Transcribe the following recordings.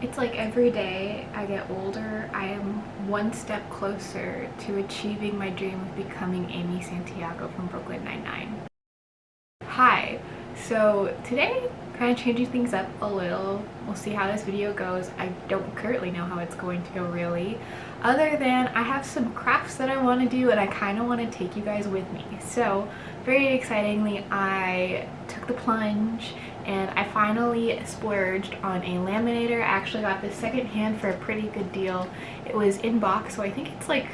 It's like every day I get older, I am one step closer to achieving my dream of becoming Amy Santiago from Brooklyn Nine-Nine. Hi, so today kind of changing things up a little. We'll see how this video goes. I don't currently know how it's going to go really, other than I have some crafts that I want to do and I kind of want to take you guys with me. So very excitingly, I took the plunge and I finally splurged on a laminator. I actually got this secondhand for a pretty good deal. It was in box, so I think it's like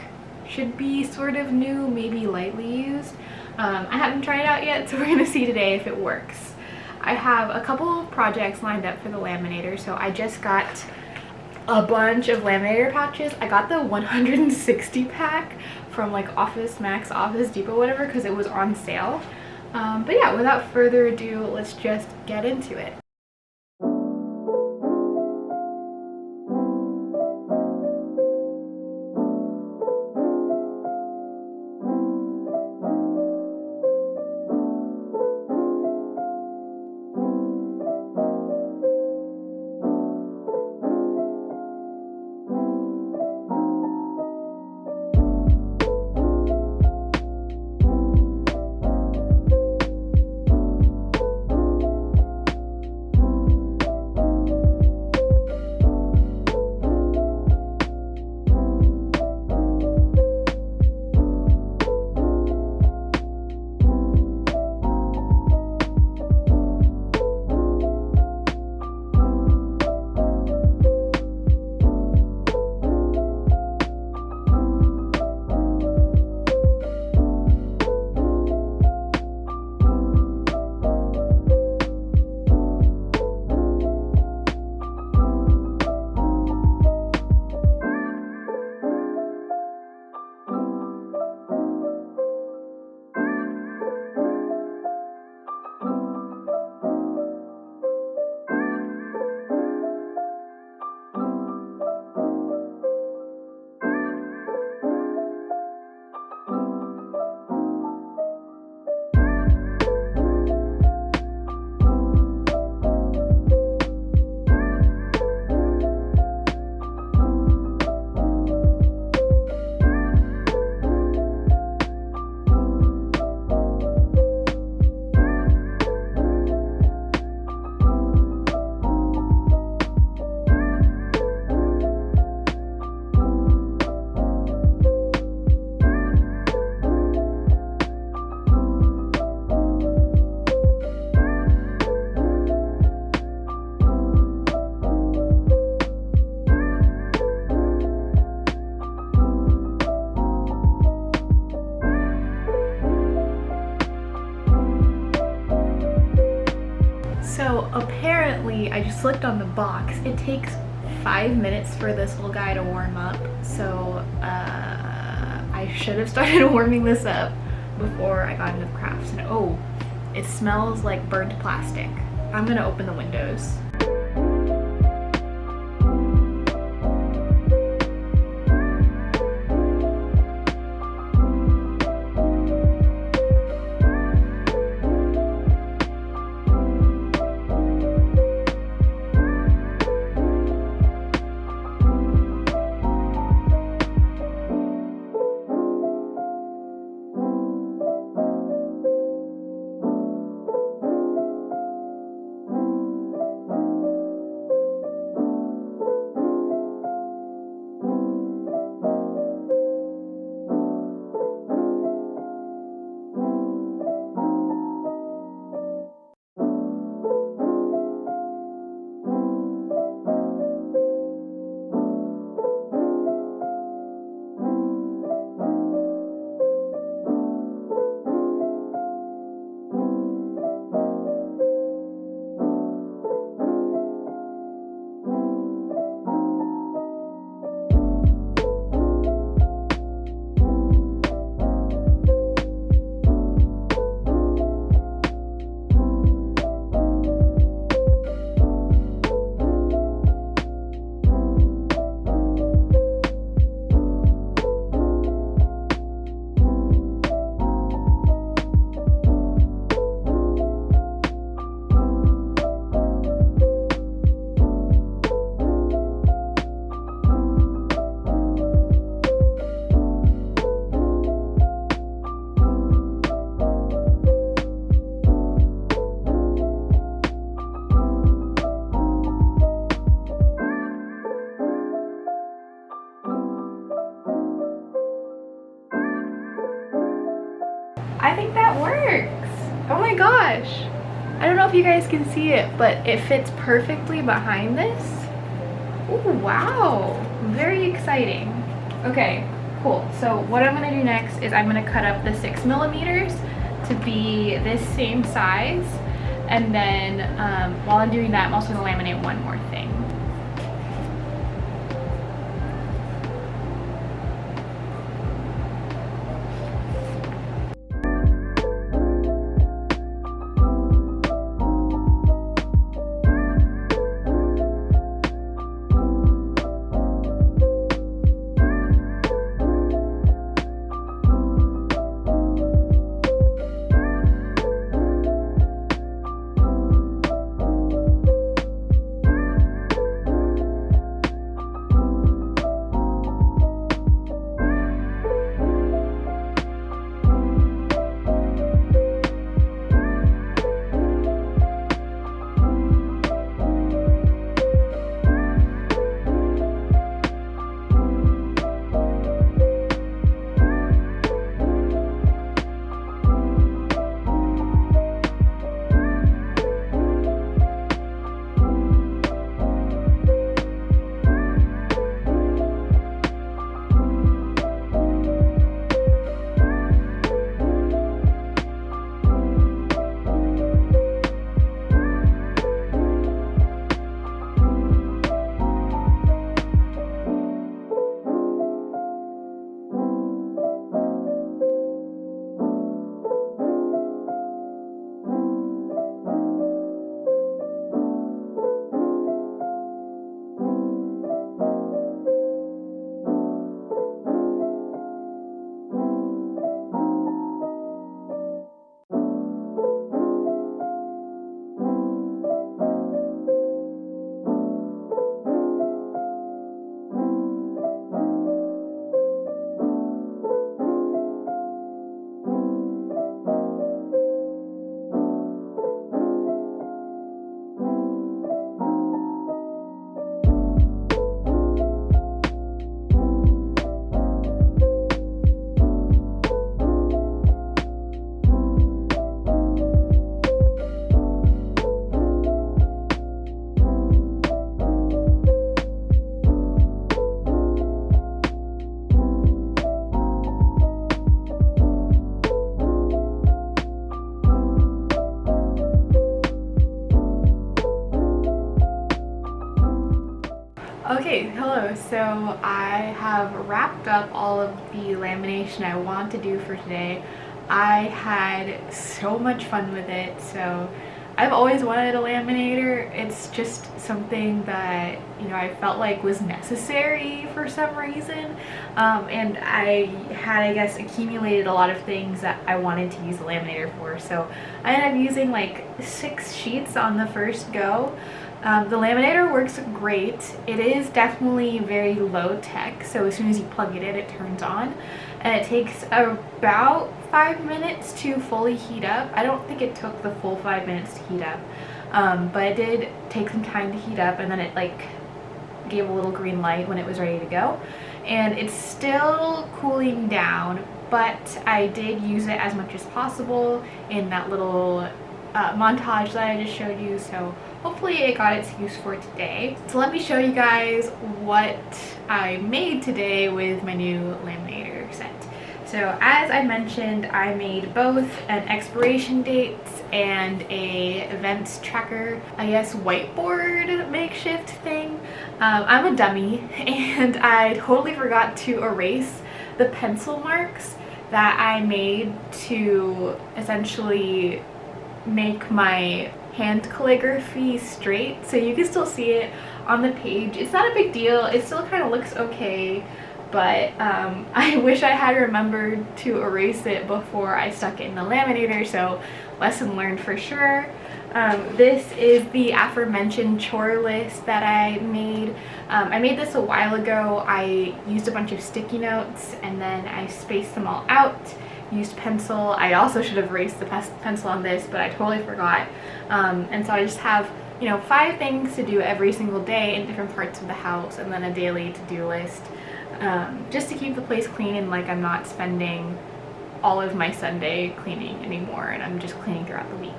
should be sort of new, maybe lightly used. I haven't tried it out yet, so we're gonna see today if it works. I have a couple projects lined up for the laminator, so I just got a bunch of laminator pouches. I got the 160 pack from like Office Max, Office Depot, whatever, because it was on sale. But yeah, without further ado, let's just get into it. So apparently, I just looked on the box, it takes 5 minutes for this little guy to warm up. So I should have started warming this up before I got into the crafts. And oh, it smells like burnt plastic. I'm gonna open the windows. I think that works. Oh my gosh. I don't know if you guys can see it, but it fits perfectly behind this. Oh, wow. Very exciting. Okay, cool. So what I'm gonna do next is I'm gonna cut up the 6mm to be this same size. And then while I'm doing that, I'm also gonna laminate one more thing. Okay, hello. So I have wrapped up all of the lamination I want to do for today. I had so much fun with it. So I've always wanted a laminator. It's just something that, you know, I felt like was necessary for some reason. And I had, I guess, accumulated a lot of things that I wanted to use a laminator for. So I ended up using like 6 sheets on the first go. The laminator works great. It is definitely very low tech, so as soon as you plug it in, it turns on. And it takes about 5 minutes to fully heat up. I don't think it took the full 5 minutes to heat up, but it did take some time to heat up, and then it like gave a little green light when it was ready to go. And it's still cooling down, but I did use it as much as possible in that little montage that I just showed you, so hopefully it got its use for today. So let me show you guys what I made today with my new laminator set. So as I mentioned, I made both an expiration date and a events tracker, I guess, whiteboard makeshift thing. I'm a dummy and I totally forgot to erase the pencil marks that I made to essentially make my hand calligraphy straight, so you can still see it on the page. It's not a big deal, it still kind of looks okay, but I wish I had remembered to erase it before I stuck it in the laminator, so lesson learned for sure. This is the aforementioned chore list that I made. I made this a while ago. I used a bunch of sticky notes and then I spaced them all out, used pencil. I also should have erased the pencil on this, but I totally forgot. And so I just have, you know, 5 things to do every single day in different parts of the house, and then a daily to-do list, just to keep the place clean and like I'm not spending all of my Sunday cleaning anymore, and I'm just cleaning throughout the week.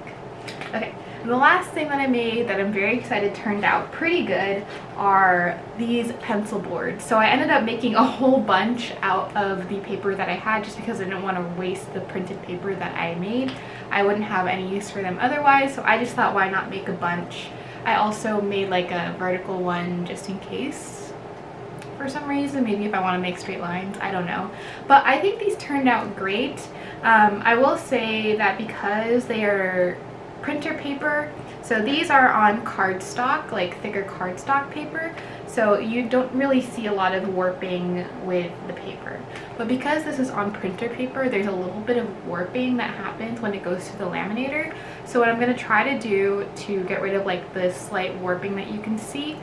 Okay, and the last thing that I made that I'm very excited turned out pretty good are these pencil boards. So I ended up making a whole bunch out of the paper that I had just because I didn't want to waste the printed paper that I made. I wouldn't have any use for them otherwise, so I just thought, why not make a bunch? I also made like a vertical one just in case for some reason, maybe if I want to make straight lines, I don't know. But I think these turned out great. I will say that because they are printer paper, so these are on cardstock, like thicker cardstock paper, so you don't really see a lot of warping with the paper. But because this is on printer paper, there's a little bit of warping that happens when it goes to the laminator. So what I'm going to try to do to get rid of like the slight warping that you can see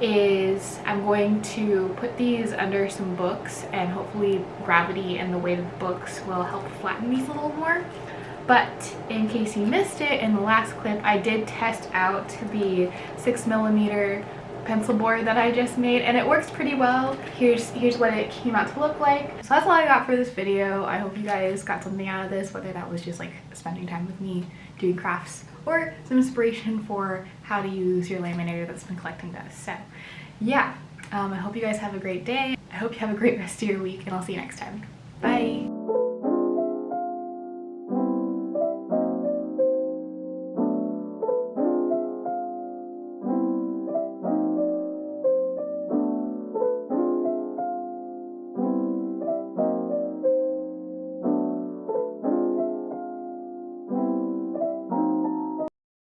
is I'm going to put these under some books, and hopefully gravity and the weight of the books will help flatten these a little more. But in case you missed it in the last clip, I did test out the 6mm pencil board that I just made, and it works pretty well. Here's what it came out to look like. So that's all I got for this video. I hope you guys got something out of this, whether that was just like spending time with me doing crafts or some inspiration for how to use your laminator that's been collecting dust. So yeah, I hope you guys have a great day. I hope you have a great rest of your week, and I'll see you next time. Bye!